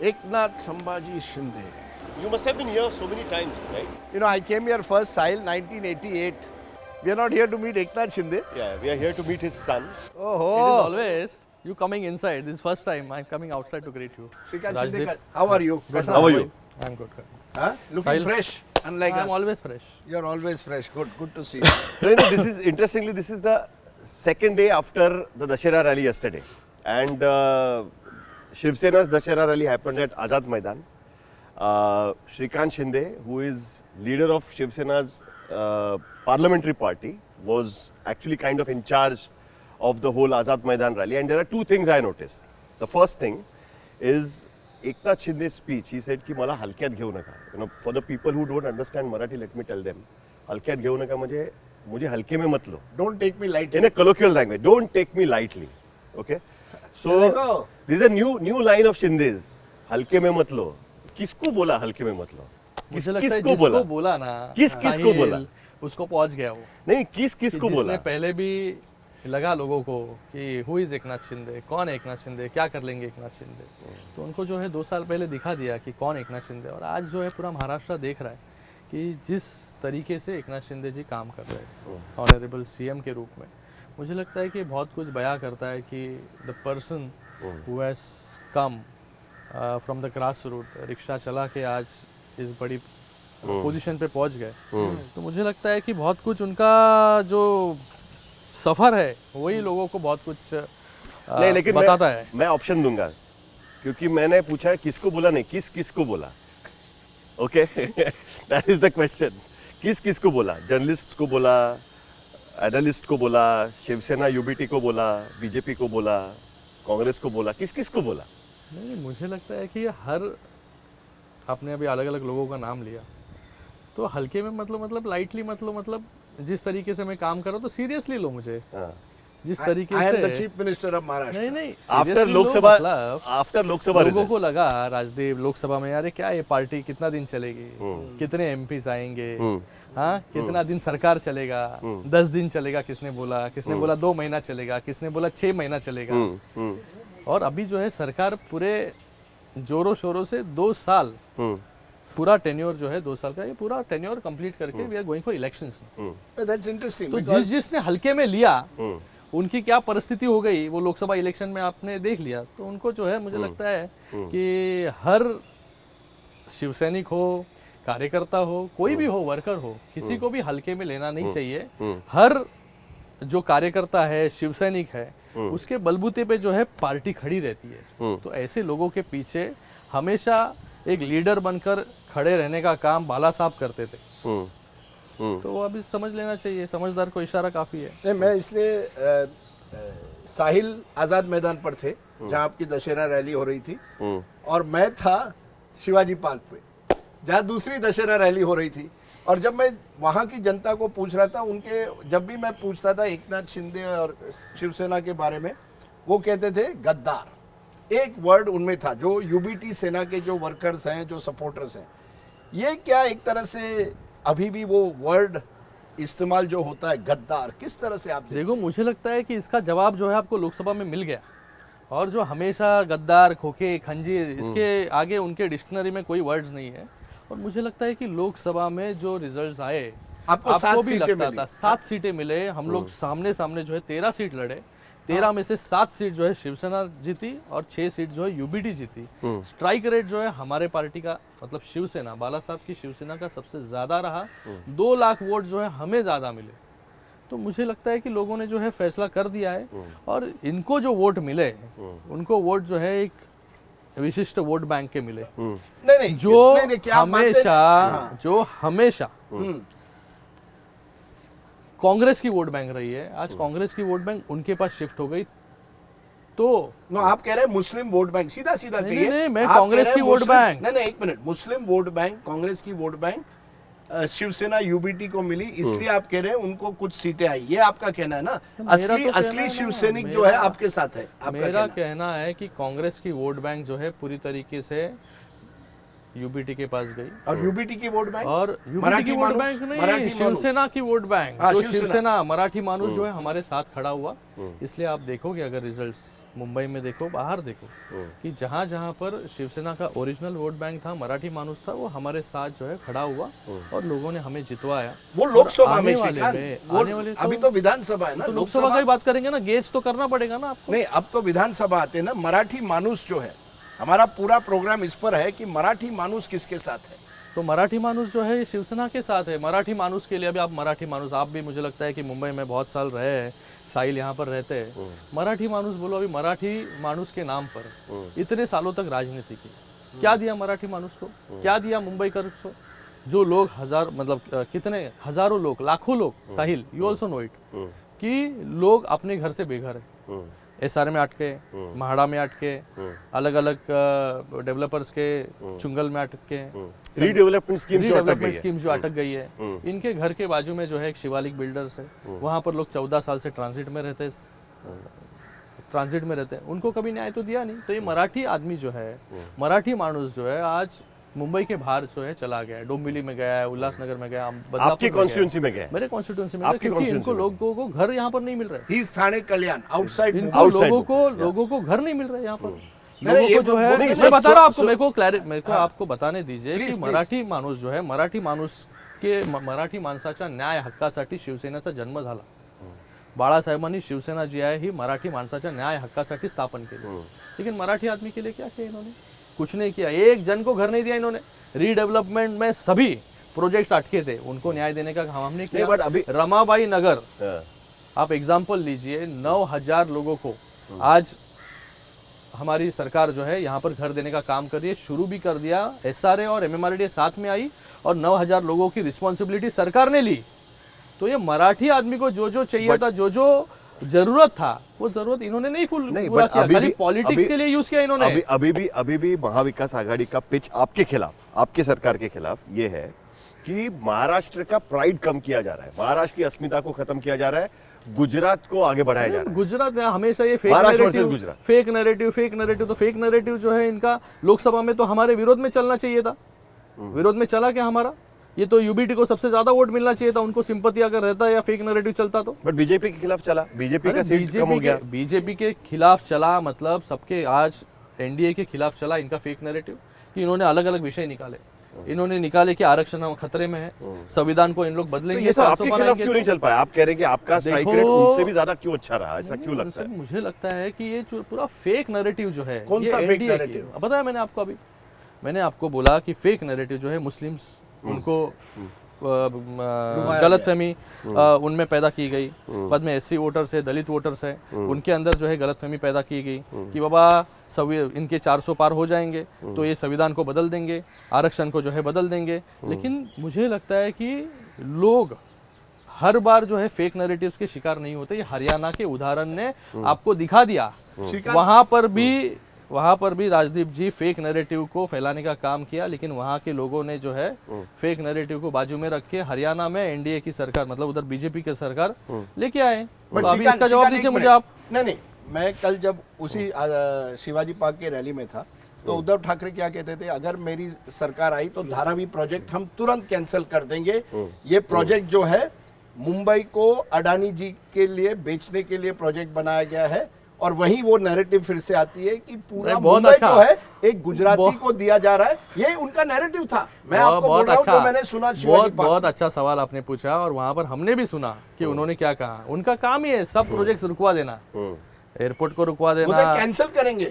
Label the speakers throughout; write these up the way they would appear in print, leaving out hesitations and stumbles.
Speaker 1: Eknath Sambhaji Shinde.
Speaker 2: You must have been here so many times, right?
Speaker 1: You know, I came here first, Sahil, 1988. We are not here to meet Eknath Shinde.
Speaker 2: Yeah, we are here to meet his son.
Speaker 3: It is
Speaker 1: Oh,
Speaker 3: always you coming inside. This is first time I'm coming outside to greet you.
Speaker 1: Shrikant
Speaker 3: Rajdeep.
Speaker 1: Shinde, how are you?
Speaker 3: Good,
Speaker 2: How are you?
Speaker 3: I'm good.
Speaker 1: Huh? Looking
Speaker 3: Sahil.
Speaker 1: fresh, unlike
Speaker 3: I'm
Speaker 1: us.
Speaker 3: always fresh.
Speaker 1: You're always fresh. Good to see you.
Speaker 2: This is interestingly, this is the second day after the Dashera rally yesterday, and Shiv Sena's Dashera rally happened at Azad Maidan. Shrikant Shinde, who is leader of Shiv Sena's parliamentary party, was actually kind of in charge of the whole Azad Maidan rally. And there are two things I noticed. The first thing is Eknath Shinde's speech. He said कि मला हलक्यात घेऊ नका. You know, for the people who don't understand Marathi, let me tell them. हलक्यात घेऊ नका म्हणजे मुझे हल्के में मत लो.
Speaker 1: Don't take me lightly.
Speaker 2: In a colloquial language, don't take me lightly. Okay. So
Speaker 1: देखो.
Speaker 2: this is a new line of Shinde's. हल्के में मत लो. किसको बोला हल्के में मत लो?
Speaker 3: मुझे लगता है
Speaker 2: किसको
Speaker 3: जिसको बोला ना
Speaker 2: किसको
Speaker 3: साहिल,
Speaker 2: बोला?
Speaker 3: उसको पहुंच गया वो
Speaker 2: नहीं किसको
Speaker 3: कि
Speaker 2: बोला?
Speaker 3: जिसने पहले भी लगा लोगों को कि हु इज एकनाथ शिंदे, कौन है एकनाथ शिंदे, क्या कर लेंगे एकनाथ शिंदे, तो उनको जो है 2 साल पहले दिखा दिया कि कौन एकनाथ शिंदे। और आज जो है पूरा महाराष्ट्र देख रहा है कि जिस तरीके से एकनाथ शिंदे जी काम कर रहे हैं ऑनरेबल सीएम के रूप में, मुझे लगता है कि बहुत कुछ बयां करता है कि the person who has come from the grass root, rickshaw चला के आज इस बड़ी पोजीशन पे पहुंच गए। तो मुझे लगता है कि बहुत कुछ उनका जो सफर है वही लोगों को बहुत कुछ
Speaker 2: नहीं, लेकिन
Speaker 3: बताता है।
Speaker 2: मैं ऑप्शन दूंगा क्योंकि मैंने पूछा है किसको बोला, नहीं किसको बोला। Okay, that is the question. किसको बोला? जर्नलिस्ट को बोला, एनालिस्ट को बोला, शिवसेना यूबीटी को बोला, बीजेपी को बोला, कांग्रेस को बोला, किसको बोला?
Speaker 3: नहीं, मुझे लगता है कि हर आपने अभी अलग अलग लोगों का नाम लिया तो हल्के में मतलब लाइटली मतलब जिस तरीके से मैं काम कर रहा हूँ तो सीरियसली लो मुझे। जिस तरीके
Speaker 1: I am the
Speaker 3: से
Speaker 1: chief minister of Maharashtra.
Speaker 3: नहीं
Speaker 2: आफ्टर
Speaker 3: seriously
Speaker 2: लोकसभा
Speaker 3: लो, मतलब
Speaker 2: आफ्टर लोकसभा
Speaker 3: लोगों को
Speaker 2: results.
Speaker 3: लगा राजदीप लोकसभा में यार क्या ये पार्टी कितना दिन चलेगी, कितने एमपीज आएंगे, हाँ कितना दिन सरकार चलेगा, 10 दिन चलेगा किसने बोला 2 महीना चलेगा, किसने बोला 6 महीना चलेगा। और अभी जो है सरकार पूरे जोरों शोरों से 2 साल पूरा टेन्योर जो है 2 साल का, ये पूरा टेन्योर कंप्लीट करके we are going for elections.
Speaker 1: That's interesting.
Speaker 3: तो
Speaker 1: because
Speaker 3: जिसने हल्के में लिया उनकी क्या परिस्थिति हो गई वो लोकसभा इलेक्शन में आपने देख लिया। तो उनको जो है मुझे लगता है कि हर शिवसैनिक हो, कार्यकर्ता हो, कोई भी हो, वर्कर हो, किसी को भी हल्के में लेना नहीं चाहिए। हर जो कार्यकर्ता है, शिवसैनिक है, उसके बलबूते पे जो है पार्टी खड़ी रहती है। तो ऐसे लोगों के पीछे हमेशा एक लीडर बनकर खड़े रहने का काम बाला साहब करते थे। तो वो अभी समझ लेना चाहिए, समझदार को इशारा काफी है।
Speaker 1: नहीं, मैं इसलिए साहिल आजाद मैदान पर थे जहां आपकी दशहरा रैली हो रही थी और मैं था शिवाजी पार्क पे जहां दूसरी दशहरा रैली हो रही थी। और जब मैं वहां की जनता को पूछ रहा था, उनके जब भी मैं पूछता था एकनाथ शिंदे और शिवसेना के बारे में, वो कहते थे गद्दार। एक वर्ड उनमें था जो यूबीटी सेना के जो वर्कर्स हैं, जो सपोर्टर्स हैं, ये क्या एक तरह से अभी भी वो वर्ड इस्तेमाल जो होता है गद्दार, किस तरह से आप
Speaker 3: देखो मुझे लगता है कि इसका जवाब जो है आपको लोकसभा में मिल गया। और जो हमेशा गद्दार, खोखे, खंजीर, इसके आगे उनके डिक्शनरी में कोई वर्ड्स नहीं है। और मुझे लगता है कि लोकसभा में जो रिजल्ट्स आए
Speaker 1: आपको 7
Speaker 3: भी
Speaker 1: सीटें
Speaker 3: लगता
Speaker 1: मिली।
Speaker 3: था 7 सीटें मिले। हम लोग सामने जो है 13 सीट लड़े, 13 में से 7 सीट जो है शिवसेना जीती और 6 सीट जो है यूबीटी जीती। स्ट्राइक रेट जो है हमारे पार्टी का, मतलब शिवसेना, बाला साहब की शिवसेना का सबसे ज्यादा रहा। 2 लाख वोट जो है हमें ज्यादा मिले। तो मुझे लगता है कि लोगों ने जो है फैसला कर दिया है। और इनको जो वोट मिले, उनको वोट जो है एक विशिष्ट वोट बैंक के मिले,
Speaker 1: नहीं,
Speaker 3: जो
Speaker 1: नहीं, क्या आप मानते हैं? हाँ।
Speaker 3: जो हमेशा कांग्रेस की वोट बैंक रही है, आज कांग्रेस की वोट बैंक उनके पास शिफ्ट हो गई। तो
Speaker 1: नो, आप कह रहे हैं मुस्लिम वोट बैंक, सीधा कहिए।
Speaker 3: नहीं, मैं
Speaker 1: आप कह
Speaker 3: कांग्रेस
Speaker 1: रहे
Speaker 3: की
Speaker 1: हैं
Speaker 3: वोट
Speaker 1: मुस्लिम-
Speaker 3: बैंक।
Speaker 1: नहीं, एक मिनट, मुस्लिम वोट बैंक, कांग्रेस की वोट बैंक शिवसेना यूबीटी को मिली, इसलिए आप कह रहे हैं उनको कुछ सीटें आई, ये आपका कहना है ना? असली शिवसैनिक जो है आपके साथ है, आपका
Speaker 3: मेरा
Speaker 1: कहना।
Speaker 3: कहना है कि कांग्रेस की वोट बैंक जो है पूरी तरीके से यूबीटी के पास गई।
Speaker 1: और यूबीटी की वोट बैंक,
Speaker 3: और यूबीटी
Speaker 1: मराठी
Speaker 3: की वोट
Speaker 1: मानुस,
Speaker 3: बैंक नहीं,
Speaker 1: मराठी मानुस।
Speaker 3: शिवसेना की वोट बैंक,
Speaker 1: हाँ,
Speaker 3: जो
Speaker 1: शिवसेना।
Speaker 3: शिवसेना मराठी मानुस जो है हमारे साथ खड़ा हुआ। इसलिए आप देखोगे अगर रिजल्ट्स मुंबई में देखो, बाहर देखो, कि जहाँ जहाँ पर शिवसेना का ओरिजिनल वोट बैंक था, मराठी मानुस था, वो हमारे साथ जो है खड़ा हुआ और लोगों ने हमें जितवाया।
Speaker 1: वो लोकसभा
Speaker 3: और
Speaker 1: में
Speaker 3: आने वाले
Speaker 1: श्रीकांत,
Speaker 3: में-
Speaker 1: वो
Speaker 3: आने वाले
Speaker 1: अभी तो विधानसभा है ना,
Speaker 3: तो लोकसभा की बात करेंगे ना, गेज तो करना पड़ेगा ना आपको।
Speaker 1: नहीं, अब तो विधानसभा आते ना। मराठी मानुस जो है, हमारा पूरा प्रोग्राम इस पर है कि मराठी मानुस किसके साथ है।
Speaker 3: तो मराठी मानुस जो है ये शिवसेना के साथ है। मराठी मानुस के लिए, अभी आप मराठी मानुस, आप भी मुझे लगता है कि मुंबई में बहुत साल रहे हैं, साहिल यहाँ पर रहते हैं। मराठी मानुस बोलो, अभी मराठी मानुस के नाम पर इतने सालों तक राजनीति की, क्या दिया मराठी मानुस को, क्या दिया मुंबई कर को? जो लोग हजार, मतलब कितने हजारों लोग, लाखों लोग, साहिल यू ऑल्सो नो इट, कि लोग अपने घर से बेघर है, एसआर में अटके, महाड़ा में अटके, अलग अलग डेवलपर्स के चुंगल में अटके,
Speaker 2: रीडेवलपमेंट स्कीम जो अटक गई
Speaker 3: रीडेवलपमेंट
Speaker 2: है।
Speaker 3: स्कीम जो अटक गई है। इनके घर के बाजू में जो है एक शिवालिक बिल्डर्स है, वहां पर लोग 14 साल से ट्रांजिट में रहते हैं, उनको कभी न्याय तो दिया नहीं। तो ये मराठी आदमी जो है, मराठी मानुस जो है, आज मुंबई के बाहर जो है चला गया है, डोंबिवली में गया है, उल्लासनगर में गया, बदलापुर
Speaker 2: आपकी
Speaker 3: में गया है।
Speaker 2: कॉन्स्टिट्यूंसी में गया है?
Speaker 3: मेरे कॉन्स्टिट्यूंसी में गया,
Speaker 2: आपकी
Speaker 3: क्योंकि इनको
Speaker 2: constituency में।
Speaker 3: लोगों को घर यहाँ पर नहीं मिल रहे,
Speaker 1: he is Thane Kalyan, outside
Speaker 3: इनको
Speaker 2: Outside
Speaker 3: लोगों को घर नहीं मिल रहा है यहाँ पर।
Speaker 1: नहीं,
Speaker 3: लोगों
Speaker 1: ये
Speaker 3: को जो
Speaker 1: वो
Speaker 3: है,
Speaker 1: नहीं,
Speaker 3: मैं बता रहा हूँ आपको,
Speaker 1: सो-
Speaker 3: मेरे को आपको बताने दीजिए
Speaker 1: Please,
Speaker 3: कि
Speaker 1: please.
Speaker 3: मराठी माणूस जो है, मराठी माणूस के मराठी माणसाच्या न्याय हक्कासाठी शिवसेनेचा जन्म झाला। बाळासाहेबांनी शिवसेना जी आहे ही मराठी माणसाच्या न्याय हक्कासाठी स्थापन केली, लेकिन मराठी आदमी के लिए क्या किया इन्होंने? कुछ नहीं किया। एक जन को घर नहीं दिया इन्होंने। रीडेवलपमेंट में सभी प्रोजेक्ट्स अटके थे, उनको न्याय देने का काम हमने किया।
Speaker 2: बट अभी
Speaker 3: रमाबाई नगर,
Speaker 2: हाँ,
Speaker 3: आप एग्जाम्पल लीजिए, 9,000 लोगों को आज हमारी सरकार जो है यहाँ पर घर देने का काम कर रही है, शुरू भी कर दिया। एसआरए और एमएमआरडीए साथ में आई और 9,000 लोगों की रिस्पॉन्सिबिलिटी सरकार ने ली। तो ये मराठी आदमी को जो जो चाहिए था, जो जो जरूरत था, वो जरूरत इन्होंने नहीं
Speaker 2: नहीं,
Speaker 3: पूरा
Speaker 2: but
Speaker 3: किया,
Speaker 2: अभी
Speaker 3: खाली
Speaker 2: भी-
Speaker 3: पॉलिटिक्स
Speaker 2: अभी-
Speaker 3: के लिए यूज किया इन्होंने।
Speaker 2: अभी भी महाविकास आघाड़ी का पिच आपके खिलाफ, आपके सरकार के खिलाफ ये है कि महाराष्ट्र का प्राइड कम किया जा रहा है, महाराष्ट्र की अस्मिता को खत्म किया जा रहा है, गुजरात को आगे बढ़ाया जा रहा है।
Speaker 3: गुजरात में हमेशा ये
Speaker 2: Maharashtra versus Gujarat.
Speaker 3: Fake narrative, तो फेक नैरेटिव जो है इनका लोकसभा में तो हमारे विरोध में चलना चाहिए था। विरोध में चला क्या हमारा? ये तो यूबीटी को सबसे ज्यादा वोट मिलना चाहिए था, उनको सिंपैथी अगर रहता या फेक नैरेटिव चलता तो।
Speaker 2: बट बीजेपी के खिलाफ चला, बीजेपी का सीट कम हो गया।
Speaker 3: बीजेपी के खिलाफ चला, मतलब सबके, आज एनडीए के खिलाफ चला इनका फेक नैरेटिव, कि इन्होंने अलग अलग विषय निकाले। इन्होंने निकाले कि आरक्षण खतरे में है, संविधान को इन लोग
Speaker 2: तो
Speaker 3: बदलेंगे,
Speaker 2: ये सब
Speaker 3: 400
Speaker 2: आपके खिलाफ
Speaker 3: बनाएंगे।
Speaker 2: क्यों नहीं चल पाया? आप कह रहे हैं कि आपका स्ट्राइक रेट
Speaker 3: देखो-
Speaker 2: उनसे भी ज्यादा क्यों अच्छा रहा, ऐसा क्यों लगता है?
Speaker 3: मुझे लगता है कि ये जो पूरा फेक नैरेटिव जो है,
Speaker 1: कौन
Speaker 3: ये
Speaker 1: सा fake
Speaker 3: NDA की-
Speaker 1: narrative?
Speaker 3: पता है मैंने आपको अभी, मैंने आपको बोला कि फेक नैरेटिव जो है मुस्लिम्स, उनको गलतफहमी उनमें पैदा की गई। बाद में एससी वोटर्स है, दलित वोटर्स है, उनके अंदर जो है गलतफहमी पैदा की गई कि बाबा इनके 400 पार हो जाएंगे तो ये संविधान को बदल देंगे, आरक्षण को जो है बदल देंगे। लेकिन मुझे लगता है कि लोग हर बार जो है फेक नैरेटिव्स के शिकार नहीं होते। ये हरियाणा के उदाहरण ने आपको दिखा दिया। वहां पर भी राजदीप जी फेक नैरेटिव को फैलाने का काम किया, लेकिन वहां के लोगों ने जो है फेक नैरेटिव को बाजू में रख के हरियाणा में एनडीए की सरकार, मतलब उधर बीजेपी की सरकार लेके आए। तो अभी
Speaker 1: श्रीकांत,
Speaker 3: इसका जवाब
Speaker 1: श्रीकांत,
Speaker 3: दीजिए
Speaker 1: एक
Speaker 3: मुझे
Speaker 1: मिनट।
Speaker 3: आप।
Speaker 1: नहीं, मैं कल जब उसी शिवाजी पार्क के रैली में था, तो उद्धव ठाकरे क्या कहते थे, अगर मेरी सरकार आई तो धारावी प्रोजेक्ट हम तुरंत कैंसिल कर देंगे। ये प्रोजेक्ट जो है मुंबई को अडानी जी के लिए बेचने के लिए प्रोजेक्ट बनाया गया है। और वहीं वो नैरेटिव फिर से आती है कि पूरा
Speaker 3: नहीं, बहुत
Speaker 1: मुंबई
Speaker 3: अच्छा।
Speaker 1: जो है एक गुजराती को दिया जा रहा है। ये उनका नैरेटिव था। मैं आपको बोल रहा हूँ जो मैंने सुना शिवाजी पार्क।
Speaker 3: बहुत अच्छा सवाल आपने पूछा, और वहां पर हमने भी सुना कि उन्होंने क्या कहा। उनका काम ही है सब प्रोजेक्ट्स रुकवा देना, एयरपोर्ट को रुकवा देना,
Speaker 1: कैंसिल करेंगे,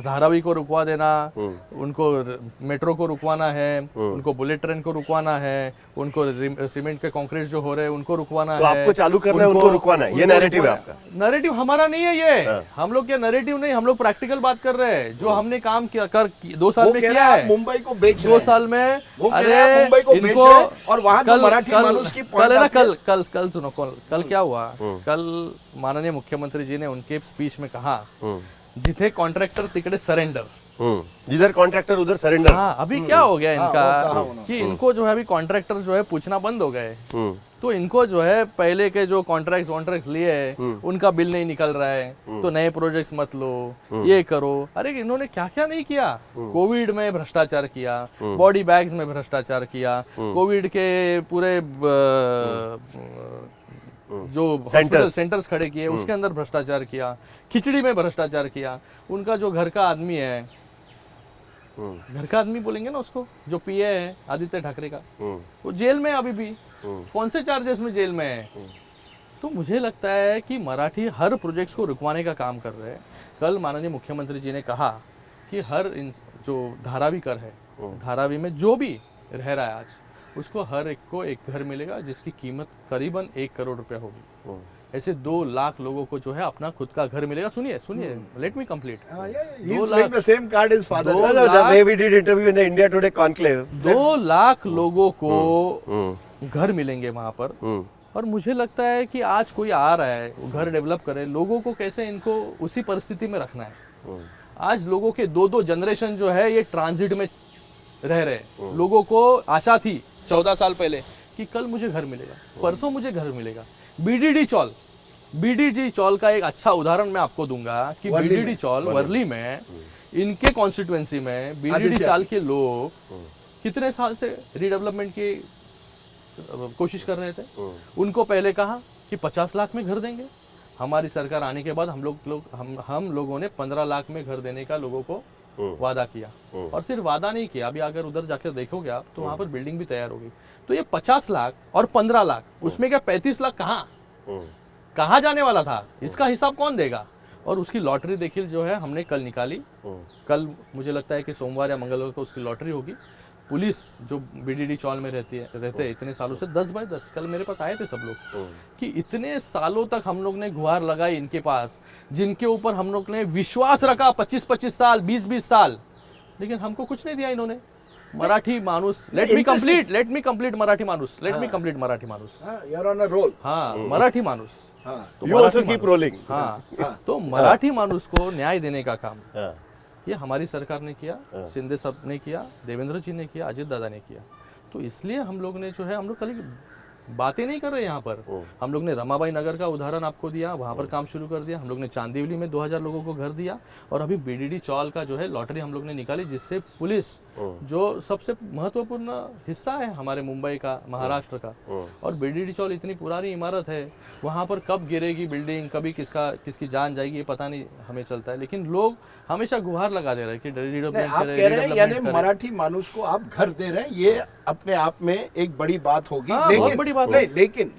Speaker 3: धारावी को रुकवा देना, उनको मेट्रो को रुकवाना है, उनको बुलेट ट्रेन को रुकवाना है, उनको सीमेंट के कंक्रीट जो हो रहे हैं उनको रुकवाना
Speaker 2: तो
Speaker 3: है।
Speaker 2: आपको चालू करना है, उनको रुकवाना है, ये नैरेटिव है आपका?
Speaker 3: नैरेटिव हमारा नहीं है ये। हम लोग क्या नैरेटिव नहीं, हम लोग प्रैक्टिकल बात कर रहे हैं, जो हमने काम किया 2 साल
Speaker 1: वो
Speaker 3: में
Speaker 1: कह
Speaker 3: किया
Speaker 1: रहा
Speaker 3: है।
Speaker 1: मुंबई को बेच रहे
Speaker 3: 2
Speaker 1: हैं।
Speaker 3: साल में,
Speaker 1: वो कह रहा है मुंबई को बेच रहे हैं, और वहां जो मराठी मानुस की point
Speaker 3: कल है ना,
Speaker 1: आती है।
Speaker 3: कल सुनो, कल क्या हुआ, कल माननीय मुख्यमंत्री जी ने उनके स्पीच में कहा, जिथे कॉन्ट्रैक्टर तिकडे सरेंडर।
Speaker 2: जिधर कॉन्ट्रैक्टर उधर सरेंडर।
Speaker 3: हाँ, अभी क्या हो गया
Speaker 1: वो
Speaker 3: इनका
Speaker 1: कहा उन्होंने।
Speaker 3: कि इनको जो है अभी कॉन्ट्रैक्टर जो है पूछना बंद हो गए। तो इनको जो है पहले के जो कॉन्ट्रैक्ट्स लिए हैं, उनका बिल नहीं निकल रहा है, तो नए प्रोजेक्ट्स मत लो, ये करो। अरे इन्होंने क्या क्या नहीं किया। कोविड में भ्रष्टाचार किया, बॉडी बैग्स में भ्रष्टाचार किया, कोविड के पूरे जो हॉस्पिटल सेंटर्स खड़े किए उसके अंदर भ्रष्टाचार किया, खिचड़ी में भ्रष्टाचार किया। उनका जो घर का आदमी है, घर का आदमी बोलेंगे ना उसको, जो पीए है आदित्य ठाकरे का, वो जेल में है अभी भी। कौन से चार्जेस में जेल में है? तो मुझे लगता है कि मराठी हर प्रोजेक्ट्स को रुकवाने का काम कर रहे हैं। कल माननीय मुख्यमंत्री जी ने कहा कि हर जो धारावी कर है, धारावी में जो भी रह रहा है आज, उसको हर एक को एक घर मिलेगा जिसकी कीमत करीबन 1 करोड़ रुपया होगी। ऐसे 2 लाख लोगों को जो है अपना खुद का घर मिलेगा। सुनिए सुनिए, let me complete.
Speaker 1: He's playing the same card his father.
Speaker 3: दो
Speaker 2: No, the way we did interview in the India Today conclave.
Speaker 3: 2 lakh लोगों को घर मिलेंगे वहां पर। और मुझे लगता है कि आज कोई आ रहा है, वो घर डेवलप करे, लोगों को कैसे इनको उसी परिस्थिति में रखना है। आज लोगों के 2-2 जनरेशन जो है ये ट्रांजिट में रह रहे हैं। लोगों को आशा थी 14 साल पहले कि कल मुझे घर मिलेगा, परसों मुझे घर मिलेगा। बीडीडी चौल का एक अच्छा उदाहरण मैं आपको दूंगा कि बीडीडी चौल वर्ली में, इनके कॉन्स्टिट्यूएंसी में बीडीडी साल के लोग कितने साल से रीडेवलपमेंट की कोशिश कर रहे थे। उनको पहले कहा कि 50 लाख में घर देंगे। हमारी सरकार आने के बाद हम लोगों ने 15 लाख में घर देने का लोगों को वादा किया। और सिर्फ वादा नहीं किया, अभी अगर उधर जाकर देखोगे आप तो वहां पर बिल्डिंग भी तैयार होगी। तो ये 50 लाख और 15 लाख, उसमें क्या 35 लाख कहाँ जाने वाला था? इसका हिसाब कौन देगा? और उसकी लॉटरी देखिए जो है हमने कल निकाली। कल मुझे लगता है कि सोमवार या मंगलवार को उसकी लॉटरी होगी। पुलिस जो बीडीडी चौल में रहते हैं इतने सालों से 10/10, कल मेरे पास आए थे सब लोग कि इतने सालों तक हम लोग ने गुहार लगाई इनके पास, जिनके ऊपर हम लोग ने विश्वास रखा 25-25 साल, 20-20 साल, लेकिन हमको कुछ नहीं दिया इन्होंने। मराठी माणूस, लेट मी कंप्लीट मराठी माणूस।
Speaker 1: You're on a roll.
Speaker 3: हाँ, मराठी माणूस। तो
Speaker 2: You also keep rolling.
Speaker 3: हाँ, तो मराठी माणूस को न्याय देने का काम ये हमारी सरकार ने किया, शिंदे साहब ने किया, देवेंद्र जी ने किया, अजित दादा ने किया। तो इसलिए हम लोग ने जो है, हम लोग कल बातें नहीं कर रहे यहाँ पर। हम लोग ने रमाबाई नगर का उदाहरण आपको दिया, वहां पर काम शुरू कर दिया। हम लोग ने चांदीवली में 2000 लोगों को घर दिया। और अभी बीडीडी चौल का जो है लॉटरी हम लोग ने निकाली, जिससे पुलिस जो सबसे महत्वपूर्ण हिस्सा है हमारे मुंबई का, महाराष्ट्र का, और बीडीडी चौल इतनी पुरानी इमारत है, वहां पर कब गिरेगी बिल्डिंग, कभी किसकी जान जाएगी, ये पता नहीं हमें चलता है। लेकिन लोग हमेशा गुहार लगा दे रहे हैं कि
Speaker 1: आप कह रहे हैं यानी मराठी मानुष को आप घर दे रहे हैं, ये अपने आप में एक बड़ी बात होगी।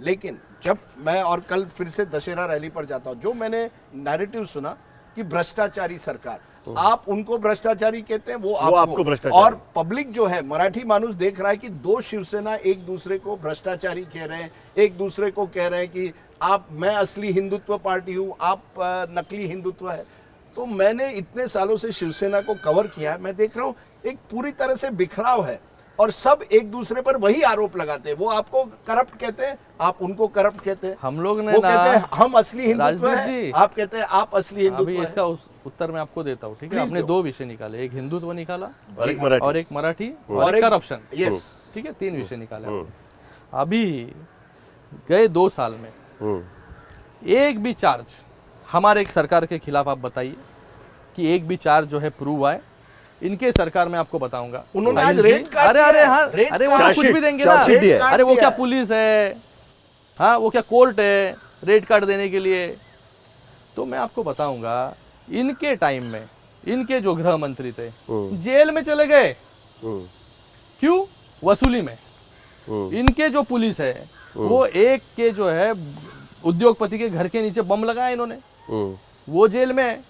Speaker 1: लेकिन जब मैं और कल फिर से दशहरा रैली पर जाता हूं, जो मैंने नैरेटिव सुना कि भ्रष्टाचारी सरकार, आप उनको भ्रष्टाचारी कहते हैं, वो आपको भ्रष्टाचारी, और पब्लिक जो है मराठी मानुष देख रहा है कि 2 शिवसेना एक दूसरे को भ्रष्टाचारी कह रहे हैं, एक दूसरे को कह रहे हैं कि मैं असली हिंदुत्व पार्टी हूं, आप नकली हिंदुत्व है। तो मैंने इतने सालों से शिवसेना को कवर किया है, मैं देख रहा हूं एक पूरी तरह से बिखराव है और सब एक दूसरे पर वही आरोप लगाते हैं। वो आपको करप्ट कहते हैं, आप उनको करप्ट कहते हैं।
Speaker 3: हम लोग ने
Speaker 1: वो कहते हैं हम असली हिंदुत्व हैं, आप कहते हैं आप असली हिंदुत्व हैं।
Speaker 3: अभी इसका उत्तर मैं आपको देता हूँ, ठीक है। आपने 2 विषय निकाले, एक हिंदुत्व निकाला और एक मराठी और एक करप्शन, ठीक है, 3 विषय निकाले। अभी गए 2 साल में एक भी चार्ज हमारे सरकार के खिलाफ आप बताइए कि एक भी चार्ज जो है प्रूव हुआ है इनके सरकार में? आपको बताऊंगा।
Speaker 1: उन्होंने आज रेड कार्ड,
Speaker 3: अरे वो कुछ भी देंगे ना, अरे वो क्या पुलिस है, हाँ वो क्या कोर्ट है रेड कार्ड देने के लिए? तो मैं आपको बताऊंगा, इनके टाइम में इनके जो गृह मंत्री थे जेल में चले गए। क्यों? वसूली में। इनके जो पुलिस है वो एक के जो है उद्योगपति के घर के नीचे बम लगाया इन्होंने, वो जेल में।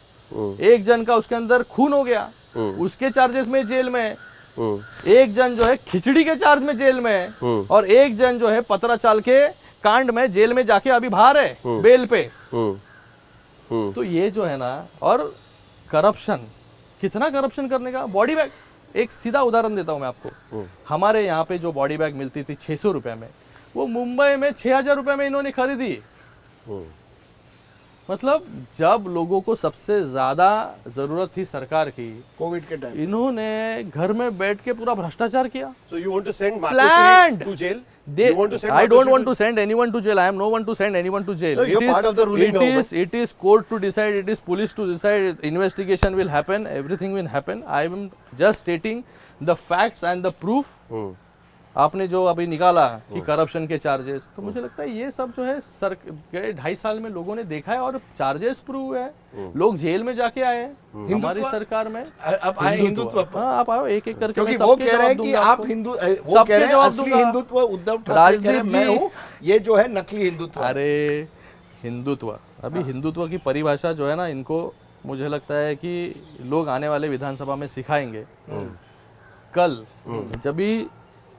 Speaker 3: एक जन का उसके अंदर खून हो गया, उसके चार्जेस में जेल में। एक जन जो है खिचड़ी के चार्ज में जेल में, और एक जन जो है पतराचाल के कांड में जेल में जाके अभी बाहर है बेल पे। तो ये जो है ना, और करप्शन, कितना करप्शन करने का। बॉडी बैग, एक सीधा उदाहरण देता हूं मैं आपको। हमारे यहाँ पे जो बॉडी बैग मिलती थी 600 रुपए में, वो मुंबई में 6000 रुपए में इन्होंने खरीदी। मतलब जब लोगों को सबसे ज्यादा जरूरत थी सरकार की,
Speaker 1: कोविड के टाइम,
Speaker 3: इन्होंने घर में बैठ के पूरा भ्रष्टाचार किया।
Speaker 2: So you want to send Mathushri to jail? You want to send
Speaker 3: I don't want to send anyone to jail. I am no one to send anyone to jail.
Speaker 2: No, you're part of the ruling government.
Speaker 3: It is court to decide. It is police to decide. Investigation will happen. Everything will happen. I am just stating the facts and the proof. आपने जो अभी निकाला कि corruption के charges, तो मुझे लगता है ये सब जो है सर गए 2.5 साल में लोगों ने देखा है और चार्जेस प्रूव है, लोग जेल में जाके आए हैं हमारी सरकार में।
Speaker 1: अब आए हिंदुत्व पर,
Speaker 3: हाँ आप आओ एक एक करके,
Speaker 1: क्योंकि
Speaker 3: मैं
Speaker 1: वो
Speaker 3: सबके
Speaker 1: कह रहे हैं
Speaker 3: जवाब
Speaker 1: कि
Speaker 3: दूंगा
Speaker 1: आप
Speaker 3: आपको।
Speaker 1: हिंदू, वो
Speaker 3: सबके
Speaker 1: कह रहे हैं
Speaker 3: जवाब
Speaker 1: असली
Speaker 3: दूंगा।
Speaker 1: हिंदुत्व उद्धव ठाकरे कह रहे हैं
Speaker 3: राजदीप
Speaker 1: मैं
Speaker 3: जी।
Speaker 1: हूँ, ये जो है नकली हिंदुत्व है।
Speaker 3: अरे हिंदुत्व, अभी हिंदुत्व की परिभाषा जो है ना, इनको मुझे लगता है कि लोग आने वाले विधानसभा में सिखाएंगे। कल जब भी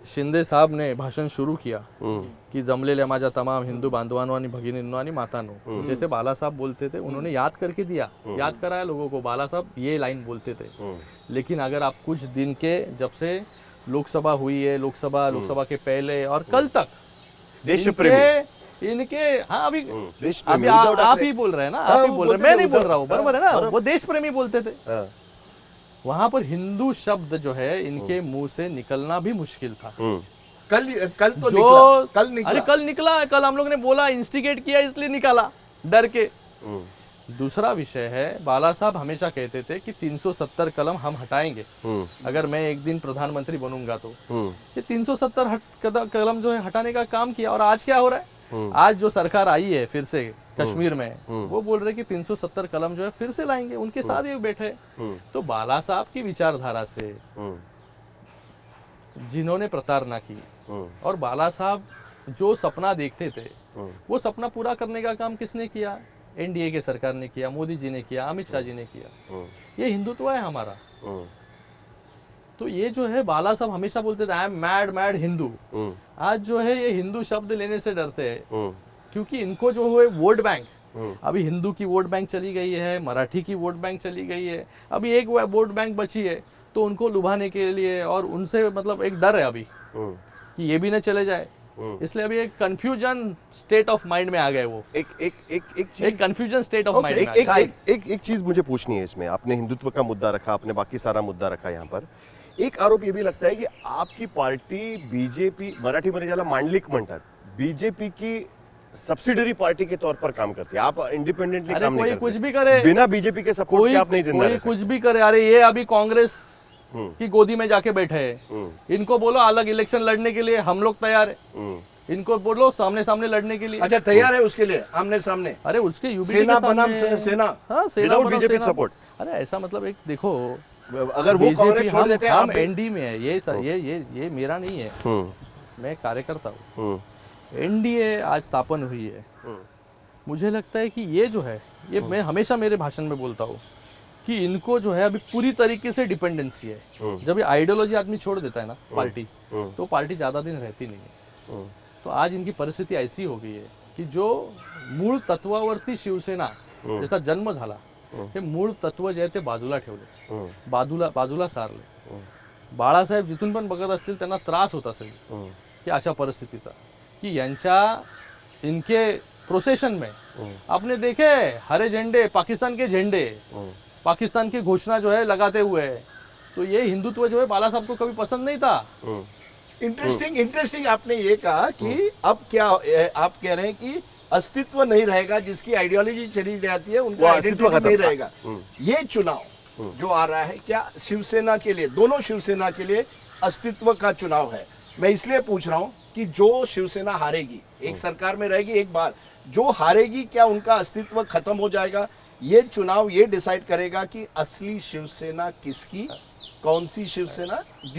Speaker 3: शिंदे साहब ने भाषण शुरू किया कि जमलेल्या माझ्या तमाम हिंदू बांधवांनो आणि भगिनींनो आणि मातांनो, जैसे बाला साहब बोलते थे, उन्होंने याद करके दिया, याद कराया लोगों को, बाला साहब ये लाइन बोलते थे। लेकिन अगर आप कुछ दिन के, जब से लोकसभा हुई है, लोकसभा के पहले और कल तक
Speaker 2: देश प्रेमी
Speaker 3: इनके हाँ अभी
Speaker 2: देश प्रेमी
Speaker 3: अभी
Speaker 2: उद्धव
Speaker 3: आप
Speaker 2: ठाकरे।
Speaker 3: ही बोल रहे हैं ना, आप ही बोल रहे हैं, मैं नहीं बोल रहा हूँ, बराबर है ना, वो देश प्रेमी बोलते थे।
Speaker 2: हाँ,
Speaker 3: वहां पर हिंदू शब्द जो है इनके मुंह से निकलना भी मुश्किल था।
Speaker 1: कल तो
Speaker 3: जो
Speaker 1: निकला, कल
Speaker 3: अरे
Speaker 1: निकला।
Speaker 3: कल निकला, कल हम लोग ने बोला, इंस्टिगेट किया इसलिए निकाला डर के। दूसरा विषय है, बाला साहब हमेशा कहते थे कि 370 कलम हम हटाएंगे अगर मैं एक दिन प्रधानमंत्री बनूंगा तो। ये 370 कलम जो है हटाने का काम किया, और आज क्या हो रहा है, आज जो सरकार आई है फिर से कश्मीर में, वो बोल रहे कि 370 कलम जो है फिर से लाएंगे, उनके साथ ही बैठे। तो बाला साहब की विचारधारा से जिन्होंने प्रताड़ना की, और बाला साहब जो सपना देखते थे, वो सपना पूरा करने का काम किसने किया? एनडीए के सरकार ने किया, मोदी जी ने किया, अमित शाह जी ने किया। ये हिंदुत्व है हमारा। तो ये जो है, बाला साहब हमेशा बोलते थे आई एम मैड हिंदू। आज जो है ये हिंदू शब्द लेने से डरते हैं, क्योंकि इनको जो है वोट बैंक, अभी हिंदू की वोट बैंक चली गई है, मराठी की वोट बैंक चली गई है, अभी एक वोट बैंक बची है, तो उनको लुभाने के लिए, और उनसे मतलब एक डर है अभी कि ये भी न चले जाए, इसलिए अभी एक कंफ्यूजन स्टेट ऑफ माइंड में आ गए वो। एक कंफ्यूजन स्टेट ऑफ माइंड में आ गए।
Speaker 2: एक चीज मुझे पूछनी है इसमें। आपने हिंदुत्व का मुद्दा रखा, आपने बाकी सारा मुद्दा रखा यहाँ पर। एक आरोप ये भी लगता है कि आपकी पार्टी बीजेपी, मराठीमध्ये ज्याला मांडलिक म्हणतात, बीजेपी की सब्सिडरी पार्टी के तौर पर काम करती है। आप इंडिपेंडेंटली
Speaker 3: अरे
Speaker 2: काम नहीं
Speaker 3: कोई
Speaker 2: करते।
Speaker 3: कुछ भी करे,
Speaker 2: बिना बीजेपी के सपोर्ट के आप नहीं जिंदा रह
Speaker 3: कोई कुछ भी करे। अरे ये अभी कांग्रेस की गोदी में जाके बैठे हैं, इनको बोलो अलग इलेक्शन लड़ने के लिए, हम लोग तैयार है। इनको बोलो सामने सामने लड़ने के लिए।
Speaker 1: अच्छा, तैयार है उसके लिए, आमने सामने?
Speaker 3: अरे उसके यूबीटी
Speaker 1: सेना
Speaker 3: के
Speaker 1: बनाम
Speaker 3: सामने
Speaker 1: सेना,
Speaker 3: हाँ, सेना
Speaker 2: Without
Speaker 3: बनाम
Speaker 2: BJP
Speaker 3: सेना।
Speaker 2: support।
Speaker 3: अरे ऐसा मतलब एक देखो,
Speaker 2: अगर वो कांग्रेस छोड़ देते हैं,
Speaker 3: हम
Speaker 2: आप
Speaker 3: एनडी में है, ये मेरा नहीं है, मैं कार्यकर्ता हूँ। एनडीए आज स्थापन हुई है। मुझे लगता है कि ये जो है, ये मैं हमेशा मेरे भाषण में बोलता हूँ कि इनको जो है अभी पूरी तरीके से डिपेंडेंसी है। जब ये आइडियोलॉजी आदमी छोड़ देता है ना पार्टी, तो पार्टी ज्यादा दिन रहती नहीं है। तो आज इनकी परिस्थिती ऐसी हो गई है की जो मूळ तत्वावरती शिवसेना जसा जन्म झाला, हे मूळ तत्व जे आहे ते बाजूला ठेवले, बाजूला सारले। बाळासाहेब जिथून पण बघत असतील त्यांना त्रास होत असेल की अशा परिस्थितीचा, की इनके प्रोसेशन में आपने देखे हरे झंडे, पाकिस्तान के झंडे, पाकिस्तान की घोषणा जो है लगाते हुए। तो ये हिंदुत्व जो है बाला साहब को कभी पसंद नहीं था।
Speaker 1: इंटरेस्टिंग आपने ये कहा कि अब क्या आप कह रहे हैं कि अस्तित्व नहीं रहेगा, जिसकी आइडियोलॉजी चली जाती है उनका
Speaker 2: अस्तित्व
Speaker 1: आइडेंटिटी
Speaker 2: खत्म।
Speaker 1: नहीं रहेगा। ये चुनाव जो आ रहा है, क्या शिवसेना के लिए, दोनों शिवसेना के लिए अस्तित्व का चुनाव है? मैं इसलिए पूछ रहा हूं कि जो शिवसेना हारेगी, एक सरकार में रहेगी एक बार, जो हारेगी, क्या उनका अस्तित्व खत्म हो जाएगा? ये चुनाव ये डिसाइड करेगा कि असली शिवसेना किसकी, कौन सी शिवसेना।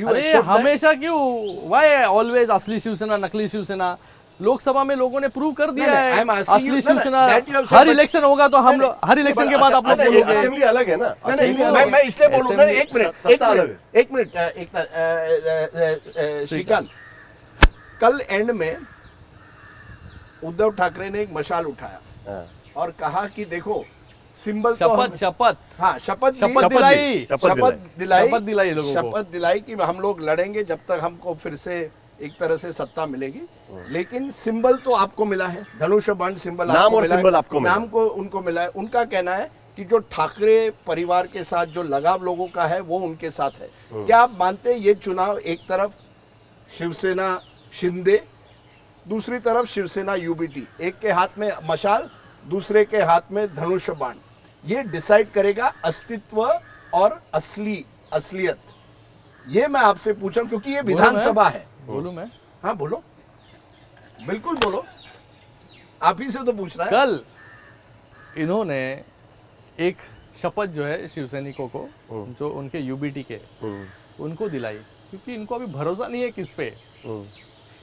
Speaker 3: अरे हमेशा क्यों, वाई ऑलवेज असली शिवसेना नकली शिवसेना? लोकसभा में लोगों ने प्रूव कर दिया है असली शिवसेना। हर इलेक्शन होगा तो हम लोग, हर इलेक्शन के बाद आप लोग बोलोगे
Speaker 2: असेंबली अलग है ना।
Speaker 1: मैं इसलिए बोलूँ सर, एक मिनट श्रीकांत, कल एंड में उद्धव ठाकरे ने एक मशाल उठाया और कहा कि देखो सिंबल तो शपथ दिलाई कि हम लोग लड़ेंगे जब तक हमको फिर से एक तरह से सत्ता मिलेगी। लेकिन सिंबल तो आपको मिला है, धनुष बाण सिंबल,
Speaker 2: नाम और सिंबल आपको मिला,
Speaker 1: नाम को उनको मिला है। उनका कहना है कि जो ठाकरे परिवार के साथ जो लगाव लोगों का है वो उनके साथ है। क्या आप मानते हैं ये चुनाव एक तरफ शिवसेना शिंदे, दूसरी तरफ शिवसेना यूबीटी, एक के हाथ में मशाल, दूसरे के हाथ में धनुष बाण, ये डिसाइड करेगा अस्तित्व और असलियत? ये मैं आपसे पूछा क्योंकि ये विधानसभा है,
Speaker 3: बोलूं मैं?
Speaker 1: हाँ बोलो, बिल्कुल बोलो, आप ही से तो पूछना है।
Speaker 3: कल इन्होंने एक शपथ जो है शिवसैनिकों को, जो उनके यूबीटी के, उनको दिलाई, क्योंकि इनको अभी भरोसा नहीं है किस पे,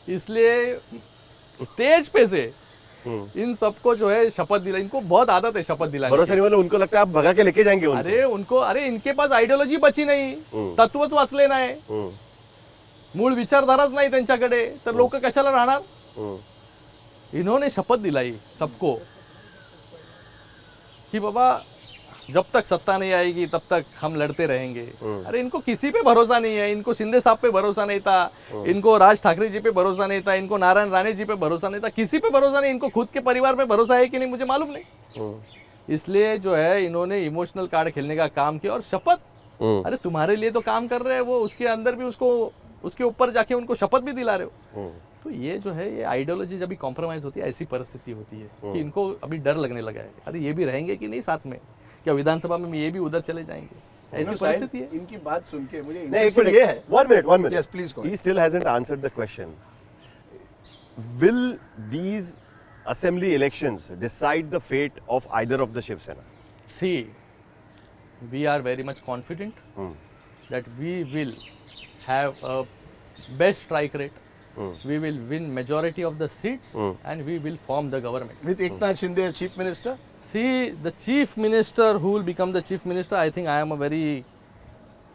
Speaker 3: इसलिए स्टेज पे से इन सबको जो है शपथ दिलाई। इनको बहुत आदत है शपथ दिलाने
Speaker 2: भरोसा
Speaker 3: की।
Speaker 2: नहीं, उनको लगता है आप भगा के लेके जाएंगे उनको।
Speaker 3: अरे इनके पास आयडियोलॉजी बची नाही, तत्वच वाचले नाही, मूळ विचारधाराच नाही त्यांच्याकडे, तर लोक कशाला राहणार? इन्होंने शपथ दिलाई सबको कि बाबा जब तक सत्ता नहीं आएगी तब तक हम लड़ते रहेंगे। अरे इनको किसी पे भरोसा नहीं है, इनको शिंदे साहब पे भरोसा नहीं था, इनको राज ठाकरे जी पे भरोसा नहीं था, इनको नारायण राणे जी पे भरोसा नहीं था, किसी पे भरोसा नहीं। इनको खुद के परिवार पे भरोसा है कि नहीं मुझे मालूम नहीं। इसलिए जो है इन्होंने इमोशनल कार्ड खेलने का काम किया और शपथ, अरे तुम्हारे लिए तो काम कर रहे हैं वो, उसके अंदर भी उसको, उसके ऊपर जाके उनको शपथ भी दिला रहे हो। तो ये जो है ये आइडियोलॉजी जब भी कॉम्प्रोमाइज होती है, ऐसी परिस्थिति होती है कि इनको अभी डर लगने लगा है, अरे ये भी रहेंगे कि नहीं साथ में, क्या विधानसभा में ये भी उधर चले जाएंगे, ऐसी परिस्थिति है।
Speaker 1: इनकी बात सुन के मुझे
Speaker 2: नहीं, एक
Speaker 1: interesting ये है।
Speaker 2: Minute, 1 minute.
Speaker 1: Yes, please go ahead.
Speaker 2: He still hasn't answered the question. Will these assembly elections decide the fate of either of the Shiv Sena?
Speaker 3: See, we are very much confident that we will have a best strike rate. We will win majority of the seats and we will form the government.
Speaker 1: With Eknath Shinde as chief minister?
Speaker 3: See, the chief minister who will become the chief minister, I think I am a very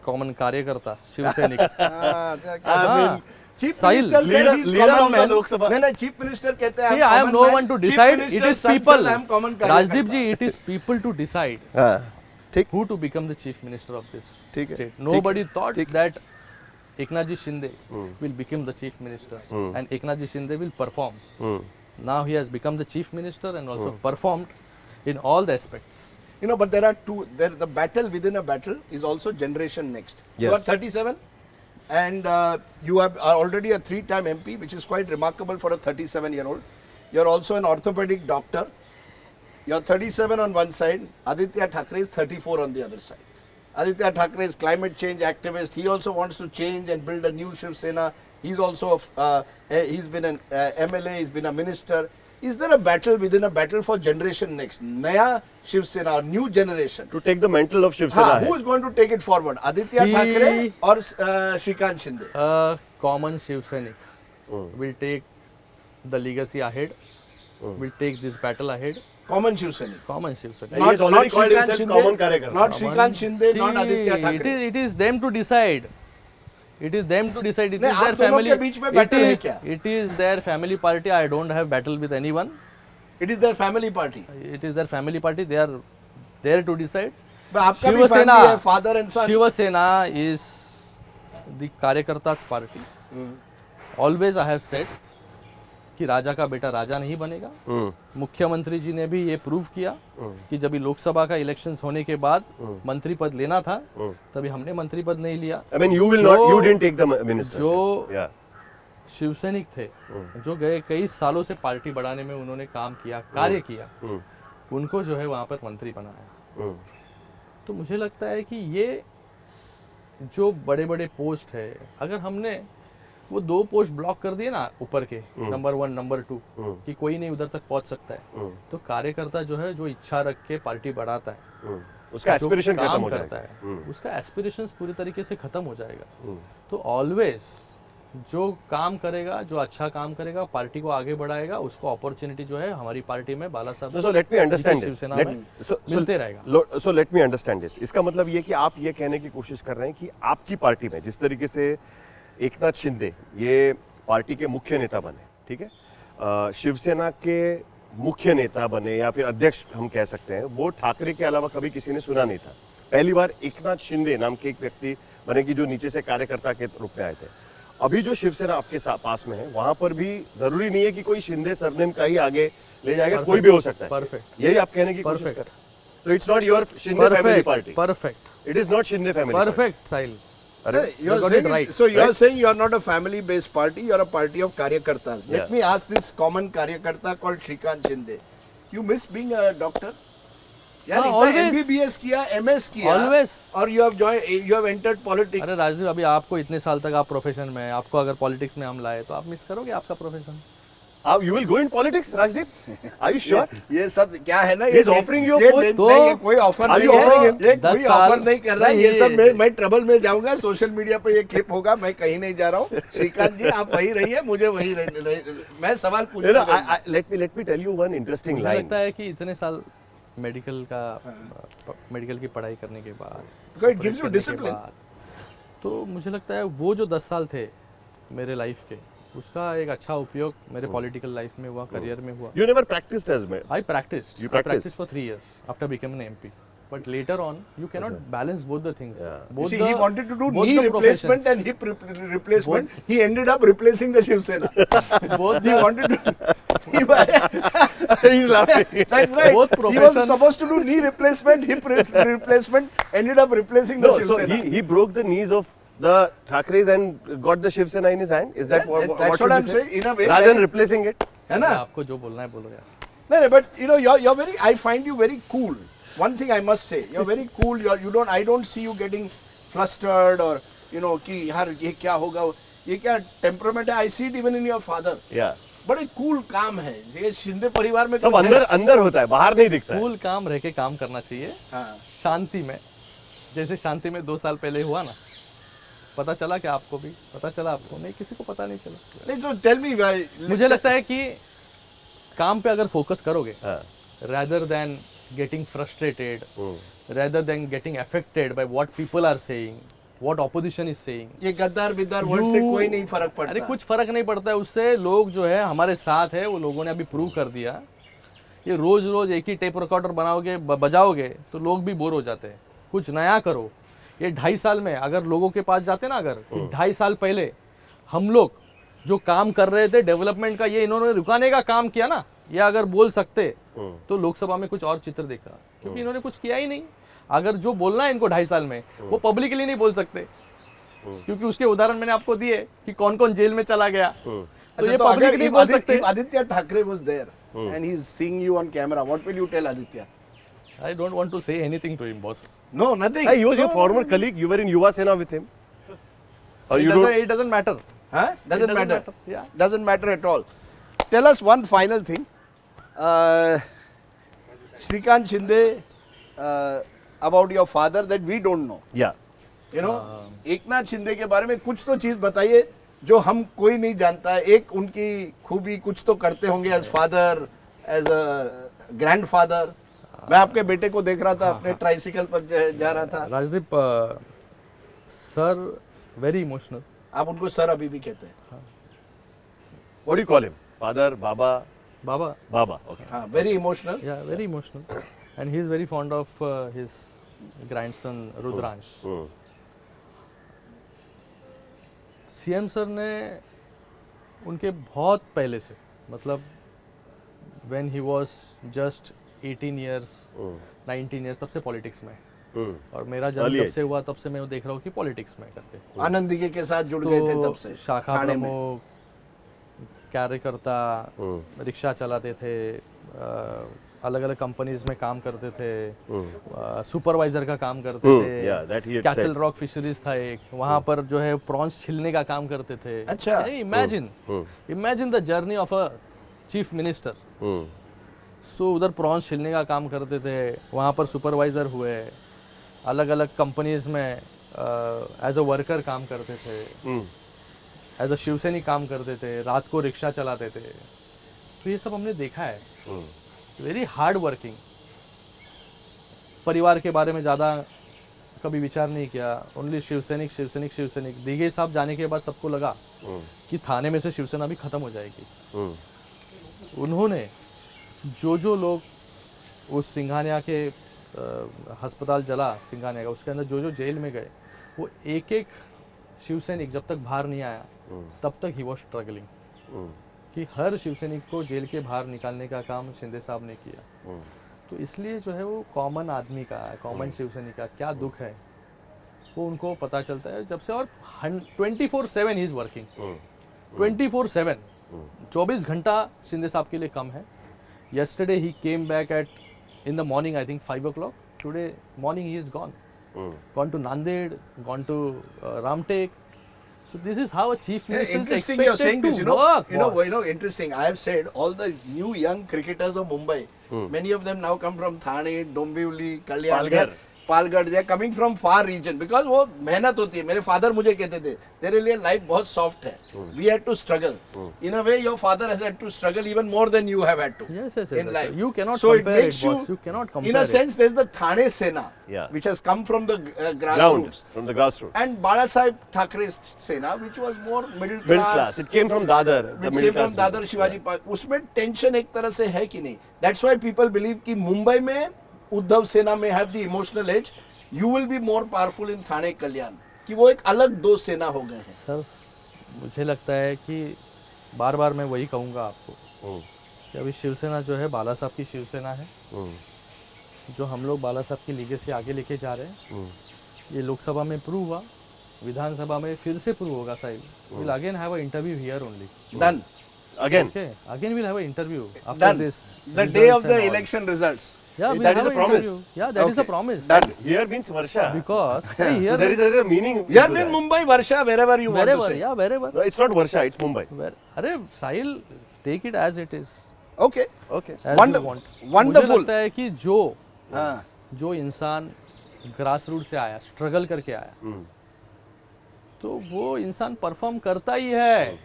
Speaker 3: common कार्यकर्ता, Shiv Sainik.
Speaker 1: I mean, chief
Speaker 3: Sahil,
Speaker 1: minister says he's
Speaker 2: leader
Speaker 1: common
Speaker 2: of the
Speaker 1: man.
Speaker 2: Lok Sabha.
Speaker 1: नहीं, chief minister कहते हैं
Speaker 3: See, I am
Speaker 1: common
Speaker 3: no
Speaker 1: man.
Speaker 3: one to
Speaker 1: Chief
Speaker 3: decide. It
Speaker 1: minister's
Speaker 3: is
Speaker 1: son
Speaker 3: people.
Speaker 1: says I am common
Speaker 3: Rajdeep
Speaker 1: कार्यकर्ता.
Speaker 3: ji, it is people to decide
Speaker 2: ठीक
Speaker 3: who to become the chief minister of this
Speaker 2: ठीक है,
Speaker 3: state.
Speaker 2: ठीक
Speaker 3: Nobody
Speaker 2: है,
Speaker 3: thought
Speaker 2: ठीक।
Speaker 3: that Eknath Shinde will become the chief minister and Eknath Shinde will perform. Now he has become the chief minister and also performed in all the aspects.
Speaker 1: You know, but there are two. The battle within a battle is also generation next. You are
Speaker 2: Yes.
Speaker 1: 37 and you are already a 3-time MP, which is quite remarkable for a 37-year-old. You are also an orthopedic doctor. You are 37 on one side. Aditya Thackeray is 34 on the other side. Aditya Thackeray is climate change activist. He also wants to change and build a new Shiv Sena. He's also he's been an MLA. He's been a minister. Is there a battle within a battle for generation next? Naya Shiv Sena or new generation?
Speaker 2: To take the mantle of Shiv Sena.
Speaker 1: हाँ, who is going to take it forward? Aditya
Speaker 3: See-
Speaker 1: Thackeray or Shrikant Shinde?
Speaker 3: A common Shiv Sainik will take the legacy ahead, will take this battle ahead.
Speaker 1: Common Shiv Sainik.
Speaker 3: Common Shiv Sainik.
Speaker 2: He has already called himself common कार्यकर्ता.
Speaker 1: Not Shrikant Shinde, not
Speaker 3: See,
Speaker 1: Aditya Thackeray.
Speaker 3: it is them to decide. It is them to decide. It
Speaker 1: नहीं,
Speaker 3: is
Speaker 1: आप
Speaker 3: their
Speaker 1: दोनों
Speaker 3: family.
Speaker 1: के बीच में battle है क्या?
Speaker 3: It is their family party. I don't have battle with anyone.
Speaker 1: It is their family party.
Speaker 3: It is their family party. They are there to decide.
Speaker 1: but आपका भी
Speaker 3: Shiva
Speaker 1: family
Speaker 3: Sena,
Speaker 1: है, father and son.
Speaker 3: Shiva Sena is the Karyakarta's party. Always I have said कि राजा का बेटा राजा नहीं बनेगा। मुख्यमंत्री जी ने भी ये प्रूव किया कि जब लोकसभा का इलेक्शंस होने के बाद मंत्री पद लेना था, तभी हमने मंत्री पद नहीं लिया।
Speaker 2: I mean, you will not. You didn't take the minister.
Speaker 3: जो
Speaker 2: Yeah.
Speaker 3: शिवसैनिक थे, जो गए कई सालों से पार्टी बढ़ाने में उन्होंने काम किया, कार्य किया, उनको जो है वहां पर मंत्री बनाया। तो मुझे लगता है कि ये जो बड़े बड़े पोस्ट है, अगर हमने वो 2 पोस्ट ब्लॉक कर दिए ना ऊपर के, नंबर 1 नंबर 2, कि कोई नहीं उधर तक पहुंच सकता है, तो कार्यकर्ता जो है जो इच्छा रख के पार्टी बढ़ाता है,
Speaker 2: उसका
Speaker 3: जो
Speaker 2: एस्पिरेशन खत्म
Speaker 3: काम
Speaker 2: हो
Speaker 3: करता
Speaker 2: जाएगा।
Speaker 3: है, उसका एस्पिरेशंस पूरी तरीके से खत्म हो जाएगा। तो ऑलवेज जो काम करेगा, जो अच्छा काम करेगा, पार्टी को आगे बढ़ाएगा, उसको अपॉर्चुनिटी जो है हमारी पार्टी में बाला साहब
Speaker 2: So let me understand this.
Speaker 3: Shiv Sena
Speaker 2: Let-
Speaker 3: में
Speaker 2: so-
Speaker 3: मिलते रहेगा।
Speaker 2: So let me understand this. इसका मतलब ये कि आप ये कहने की कोशिश कर रहे हैं कि आपकी पार्टी में जिस तरीके से एकनाथ शिंदे ये पार्टी के मुख्य नेता बने, ठीक है, शिवसेना के मुख्य नेता बने या फिर अध्यक्ष हम कह सकते हैं, वो ठाकरे के अलावा कभी किसी ने सुना नहीं था। पहली बार एकनाथ शिंदे नाम के एक व्यक्ति बने कि जो नीचे से कार्यकर्ता के रूप में आए थे। अभी जो शिवसेना आपके पास में है, वहां पर भी जरूरी नहीं है कि कोई शिंदे सरनेम का ही आगे ले जाएगा, कोई भी हो सकता है।
Speaker 3: Perfect.
Speaker 2: यही आप कहने की कोशिश कर
Speaker 3: Perfect.
Speaker 2: रहे हैं। So it's not your Shinde family party.
Speaker 3: Perfect
Speaker 2: It is not Shinde family party.
Speaker 3: Perfect Sahil.
Speaker 1: You're
Speaker 3: got
Speaker 1: saying
Speaker 3: it right.
Speaker 1: So you are
Speaker 2: Right?
Speaker 1: saying you are not a family-based party. You are a party of karyakartas. Let
Speaker 2: Yeah.
Speaker 1: me ask this common karyakarta called Shrikant Shinde. You miss being a doctor? यार
Speaker 3: हाँ,
Speaker 1: इतना
Speaker 3: always.
Speaker 1: MBBS किया, MS किया,
Speaker 3: Always.
Speaker 1: और you have entered politics.
Speaker 3: अरे राजदीप, अभी आपको इतने साल तक आप प्रोफेशन में हैं, आपको अगर पॉलिटिक्स में हम लाए तो आप मिस करोगे आपका profession?
Speaker 2: You will go in politics, Rajdeep? Are you sure?
Speaker 1: ये सब क्या है ना,
Speaker 2: He's offering you a
Speaker 1: ये
Speaker 2: post.
Speaker 1: नहीं, ये कोई ऑफर
Speaker 2: Are
Speaker 1: नहीं
Speaker 2: you offering
Speaker 1: है,
Speaker 2: him?
Speaker 1: ये
Speaker 3: 10
Speaker 1: कोई
Speaker 3: साल-
Speaker 1: ऑफर नहीं कर रहा है, ये
Speaker 3: नहीं।
Speaker 1: सब मैं ट्रबल में जाऊंगा, सोशल मीडिया पे ये क्लिप होगा, मैं कहीं नहीं जा रहा हूँ। श्रीकांत जी आप वही रहिए, मुझे वही मैं सवाल
Speaker 2: No,
Speaker 1: पूछूंगा।
Speaker 2: no, let me tell you one interesting
Speaker 3: मुझे
Speaker 2: line.
Speaker 3: लगता है कि इतने साल मेडिकल की पढ़ाई करने के बाद,
Speaker 1: Because it gives you
Speaker 3: करने के
Speaker 1: discipline.
Speaker 3: बाद, तो मुझे लगता है वो जो 10 साल थे मेरे लाइफ के, उसका एक अच्छा उपयोग मेरे पॉलिटिकल लाइफ में हुआ, करियर में हुआ.
Speaker 2: You never practiced as well.
Speaker 3: I practiced.
Speaker 2: You
Speaker 3: I
Speaker 2: practiced?
Speaker 3: practiced for 3 years after becoming an MP. But later on, you cannot balance both the things.
Speaker 2: Yeah.
Speaker 3: Both
Speaker 1: See,
Speaker 3: the,
Speaker 1: he wanted to do
Speaker 3: both
Speaker 1: knee
Speaker 3: the
Speaker 1: replacement
Speaker 3: professions.
Speaker 1: and hip replacement. He ended up replacing the Shiv Sena.
Speaker 3: Both
Speaker 1: He
Speaker 3: the,
Speaker 1: wanted to.
Speaker 2: He's laughing.
Speaker 1: That's right.
Speaker 3: Both
Speaker 1: He was
Speaker 3: profession-
Speaker 1: supposed to do knee replacement, hip replacement. Ended up replacing the
Speaker 2: No,
Speaker 1: Shiv
Speaker 2: so
Speaker 1: Sena.
Speaker 2: he broke the knees of the Thakres and got the Shiv Sena in his hand. Is that what
Speaker 1: That's
Speaker 2: should
Speaker 1: what I'm
Speaker 2: we say?
Speaker 1: saying. In a way,
Speaker 2: Rather than replacing it.
Speaker 1: है ना?
Speaker 3: आपको जो बोलना है बोलो यार.
Speaker 1: No, but you know, you're very. I find you very cool. One thing I must say, you're very cool. I don't see you getting flustered or कि यार ये क्या होगा, ये क्या temperament है. I see it even in your father.
Speaker 2: Yeah.
Speaker 1: बड़े cool काम है ये शिंदे परिवार में.
Speaker 2: सब अंदर होता है, बाहर नहीं दिखता है.
Speaker 3: कूल काम रह के काम करना चाहिए,
Speaker 1: हाँ.
Speaker 3: शांति में. जैसे शांति में 2 साल पहले हुआ ना, पता चला क्या आपको भी? पता चला आपको? नहीं, किसी को पता नहीं चला.
Speaker 1: नहीं तो टेल मी.
Speaker 3: मुझे लगता है कि काम पे अगर फोकस करोगे,
Speaker 2: हाँ.
Speaker 3: rather than getting frustrated, rather than getting affected by what people are saying, what opposition is saying,
Speaker 1: ये गद्दार बिद्दार वर्ड से कोई नहीं फर्क पड़ता.
Speaker 3: अरे कुछ फर्क नहीं पड़ता है उससे. लोग जो है हमारे साथ है, वो लोगों ने अभी प्रूव कर दिया. ये रोज रोज एक ही टेप रिकॉर्डर बनाओगे, बजाओगे तो लोग भी बोर हो जाते हैं. कुछ नया करो. ये 2.5 साल में अगर लोगों के पास जाते ना, अगर 2.5 साल पहले हम लोग जो काम कर रहे थे डेवलपमेंट का, ये इन्होंने रुकाने का काम किया ना, ये अगर बोल सकते तो लोकसभा में कुछ और चित्र देखा, क्योंकि इन्होंने कुछ किया ही नहीं. अगर जो बोलना है इनको 2.5 साल में, वो पब्लिकली नहीं बोल सकते, क्योंकि उसके उदाहरण मैंने आपको दिए कि कौन कौन जेल में चला गया. तो ये
Speaker 1: तो अगर
Speaker 3: पब्लिकली बोल सकते.
Speaker 1: if Aditya Thackeray was there and he's seeing you on camera, what will you tell Aditya?
Speaker 3: I don't want to say anything to him, boss.
Speaker 1: No, nothing.
Speaker 2: Hey, he was your former colleague. You were in Yuva Sena with him. Or you don't?
Speaker 3: It doesn't matter.
Speaker 1: Huh? Doesn't matter.
Speaker 3: Yeah.
Speaker 1: Doesn't matter at all. Tell us one final thing. Shrikant Shinde, about your father that we don't know.
Speaker 2: Yeah.
Speaker 1: You know, Eknath Shinde के बारे में कुछ तो चीज बताइए जो हम कोई नहीं जानता है. एक उनकी खूबी कुछ तो करते होंगे as father, as a grandfather. मैं आपके बेटे को देख रहा था, अपने ट्राइसिकल पर जा रहा था.
Speaker 3: Rajdeep sir very emotional.
Speaker 1: आप उनको सर अभी भी कहते हैं.
Speaker 2: What do you call him? Father, Baba?
Speaker 3: Baba.
Speaker 2: Baba. Okay.
Speaker 1: हाँ, very emotional.
Speaker 3: Yeah, very emotional. And he is very fond of his grandson Rudransh. CM sir ने उनके बहुत पहले से, मतलब when he was just 18 years, 19 years, तब से politics में. और मेरा जन्म
Speaker 2: Early
Speaker 3: जब
Speaker 2: age.
Speaker 3: से हुआ तब से मैं वो देख रहा हूँ कि पॉलिटिक्स में करके.
Speaker 1: आनंदी के साथ जुड़ गए थे तब से.
Speaker 3: तो शाखा
Speaker 1: थाने में.
Speaker 3: प्रमुख, कार्यकर्ता, रिक्शा चलाते थे, अलग अलग कंपनीज में काम करते थे, सुपरवाइजर का काम करते
Speaker 2: Yeah, that he
Speaker 3: थे.
Speaker 2: had
Speaker 3: castle
Speaker 2: said.
Speaker 3: Rock fisheries था एक, वहां पर जो है प्रॉन्स छिलने का काम करते थे.
Speaker 1: अच्छा.
Speaker 3: Imagine the journey of a chief minister. So उधर प्रॉन्स छिलने का काम करते थे, वहाँ पर सुपरवाइजर हुए, अलग अलग कंपनीज में एज अ वर्कर काम करते थे, एज अ शिवसैनिक काम करते थे, रात को रिक्शा चलाते थे. तो ये सब हमने देखा है. Very hard working. परिवार के बारे में ज़्यादा कभी विचार नहीं किया. ओनली शिवसैनिक शिवसैनिक शिवसैनिक. दीघे साहब जाने के बाद सबको लगा कि थाने में से शिवसेना भी खत्म हो जाएगी. उन्होंने जो लोग उस सिंघानिया के अस्पताल जला सिंघानिया का, उसके अंदर जो जेल में गए, वो एक एक शिवसैनिक जब तक बाहर नहीं आया तब तक ही वॉज स्ट्रगलिंग. कि हर शिवसैनिक को जेल के बाहर निकालने का काम शिंदे साहब ने किया. तो इसलिए जो है वो कॉमन आदमी का, कॉमन शिवसैनिक का क्या दुख है वो उनको पता चलता है जब से. और 24/7 ही इज वर्किंग. 24/7. 24 घंटा शिंदे साहब के लिए कम है. Yesterday he came back at in the morning, I think 5 o'clock. Today morning he is gone. Gone to Nanded, gone to Ramtek. So this is how a chief minister is
Speaker 1: Interesting
Speaker 3: expected
Speaker 1: you're saying
Speaker 3: to
Speaker 1: this,
Speaker 3: work. boss.
Speaker 1: interesting. I have said all the new young cricketers of Mumbai, many of them now come from Thane, Dombivli, Kalyan, Palghar. They are coming from far region because वो मेहनत होती है. मेरे father मुझे कहते थे, तेरे लिए life बहुत soft है. We had to struggle. In a way, your father has had to struggle even more than you have had to.
Speaker 3: Yes,
Speaker 1: in life.
Speaker 3: You cannot
Speaker 1: so
Speaker 3: compare
Speaker 1: it makes
Speaker 3: it, boss. You cannot compare
Speaker 1: in a
Speaker 3: it.
Speaker 1: sense, there's the Thane Sena,
Speaker 2: Yeah.
Speaker 1: which has come from the
Speaker 2: Ground,
Speaker 1: grassroots.
Speaker 2: from the grassroots.
Speaker 1: And Bala Sahib Thackeray's Sena, which was more middle
Speaker 2: Middle class. It came from Dadar. the
Speaker 1: which
Speaker 2: middle
Speaker 1: came from
Speaker 2: class
Speaker 1: Dadar
Speaker 2: people.
Speaker 1: Shivaji park. उसमें tension एक तरह से है कि नहीं. That's why people believe कि मुंबई में उद्धव सेना में have the emotional edge. You will be more powerful in थाने कल्याण. कि वो एक अलग दो सेना हो गए हैं.
Speaker 3: सर मुझे लगता है कि बार बार मैं वही कहूँगा आपको
Speaker 2: हम्म,
Speaker 3: कि अभी शिवसेना जो है बाला साहब की शिवसेना है. जो हम लोग बाला साहब की लीगेसी आगे लेके जा रहे हैं, ये लोकसभा में प्रूव हुआ, विधानसभा में फिर से प्रूव होगा Sahib. Will again have a interview here only.
Speaker 1: Done.
Speaker 2: Again.
Speaker 3: Okay, again we'll have an interview after
Speaker 1: Done.
Speaker 3: this.
Speaker 1: The day
Speaker 3: results
Speaker 1: of the
Speaker 3: and all.
Speaker 1: election results.
Speaker 3: Yeah, we'll
Speaker 2: That
Speaker 3: have
Speaker 2: is a
Speaker 3: an
Speaker 2: promise.
Speaker 3: interview. Yeah, that is a
Speaker 1: Okay.
Speaker 3: promise.
Speaker 1: Done.
Speaker 2: Here means Varsha.
Speaker 3: Because see,
Speaker 2: So
Speaker 3: here,
Speaker 2: there is a meaning.
Speaker 1: Here
Speaker 2: to
Speaker 1: means
Speaker 2: that.
Speaker 1: Mumbai, Varsha, wherever you want to
Speaker 3: wherever,
Speaker 1: say.
Speaker 3: yeah, wherever.
Speaker 2: No, it's not Varsha, it's Mumbai.
Speaker 3: Where, अरे साहिल, take it as it is.
Speaker 1: Okay.
Speaker 2: Okay.
Speaker 3: As
Speaker 1: Wonder-
Speaker 3: you want.
Speaker 1: wonderful.
Speaker 3: मुझे लगता है कि
Speaker 1: हाँ.
Speaker 3: जो इंसान grass root से आया, स्ट्रगल करके आया, तो वो इंसान परफॉर्म करता ही है.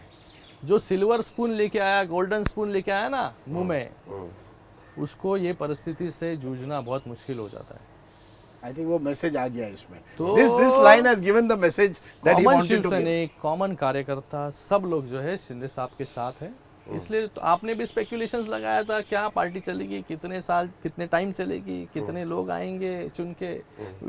Speaker 3: जो सिल्वर स्पून लेके आया, गोल्डन स्पून लेके आया ना मुंह में, उसको ये परिस्थिति से जूझना बहुत मुश्किल हो जाता है.
Speaker 1: I think वो मैसेज आ गया इसमें.
Speaker 3: तो-
Speaker 1: This line has given the message that he
Speaker 3: common
Speaker 1: wanted to give.
Speaker 3: Shiv Sainik, common कार्यकर्ता सब लोग जो है शिंदे साहब के साथ है. इसलिए तो आपने भी स्पेकुलेशंस लगाया था क्या पार्टी चलेगी, कितने साल, कितने टाइम चलेगी, कितने लोग आएंगे चुन के.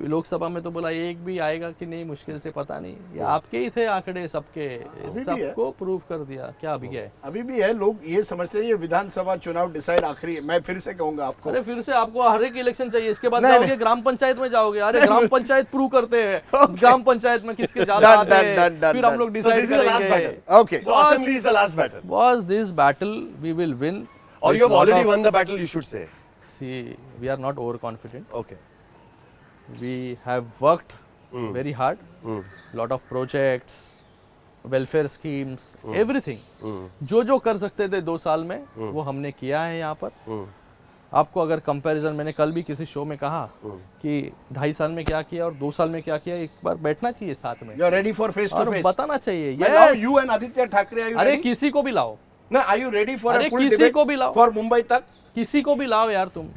Speaker 3: लोकसभा में तो बोला एक भी आएगा कि नहीं, मुश्किल से पता नहीं. ये आपके ही थे आंकड़े सबके,
Speaker 1: भी है.
Speaker 3: सबको प्रूव कर दिया. क्या अभी है?
Speaker 1: अभी भी है. लोग ये समझते हैं ये विधानसभा चुनाव डिसाइड आखिरी है. मैं फिर से कहूंगा आपको.
Speaker 3: अरे फिर से आपको हर एक इलेक्शन चाहिए, इसके बाद
Speaker 1: नहीं,
Speaker 3: जाओगे ग्राम पंचायत में जाओगे. अरे ग्राम पंचायत प्रूव करते हैं, ग्राम पंचायत में किसके ज्यादा
Speaker 1: Done,
Speaker 3: आते हैं,
Speaker 1: done, done,
Speaker 3: फिर हम
Speaker 1: done.
Speaker 3: लोग
Speaker 2: So
Speaker 3: decide
Speaker 2: this is the last
Speaker 3: करेंगे.
Speaker 2: battle.
Speaker 1: Okay.
Speaker 2: So assembly is the last battle.
Speaker 3: Was this battle we will win?
Speaker 2: Or
Speaker 3: with
Speaker 2: you have
Speaker 3: lot
Speaker 2: already
Speaker 3: of-
Speaker 2: won the battle, you should say.
Speaker 3: See, we are not overconfident.
Speaker 2: Okay.
Speaker 3: We have worked very hard. Lot of projects, welfare schemes, everything. जो कर सकते थे 2 साल में वो हमने किया है यहाँ पर. आपको अगर कंपैरिजन, मैंने कल भी किसी शो में कहा कि 2.5 साल में क्या किया और 2 साल में क्या किया, एक बार बैठना चाहिए साथ में
Speaker 1: You are ready for face to
Speaker 3: और
Speaker 1: face.
Speaker 3: बताना चाहिए.
Speaker 1: Well, now
Speaker 3: Yes.
Speaker 1: you and Aditya Thackeray, are you
Speaker 3: अरे
Speaker 1: ready?
Speaker 3: किसी को भी लाओ,
Speaker 1: No, are you ready for
Speaker 3: अरे
Speaker 1: a full
Speaker 3: किसी
Speaker 1: debate
Speaker 3: को भी लाओ.
Speaker 1: for Mumbai तक?
Speaker 3: किसी को भी लाओ यार तुम.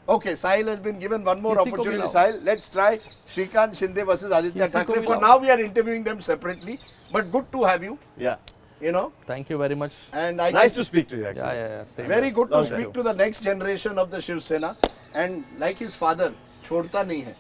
Speaker 1: Okay, Sahil has been given one more
Speaker 3: किसी को भी
Speaker 1: opportunity.
Speaker 3: लाओ.
Speaker 1: Sahil, let's try Shrikant Shinde versus Aditya
Speaker 3: किसी को
Speaker 1: Thackeray.
Speaker 3: भी
Speaker 1: For
Speaker 3: लाओ.
Speaker 1: now, we are interviewing them separately, but good to have you.
Speaker 2: Yeah.
Speaker 1: You know,
Speaker 3: Thank you very much.
Speaker 1: and I
Speaker 2: Nice
Speaker 1: guess
Speaker 2: to speak to you actually.
Speaker 3: Yeah. Same
Speaker 1: very
Speaker 3: here.
Speaker 1: good to
Speaker 2: Long
Speaker 1: speak
Speaker 2: time.
Speaker 1: to the next generation of the Shiv Sena. And like his father, छोड़ता नहीं है.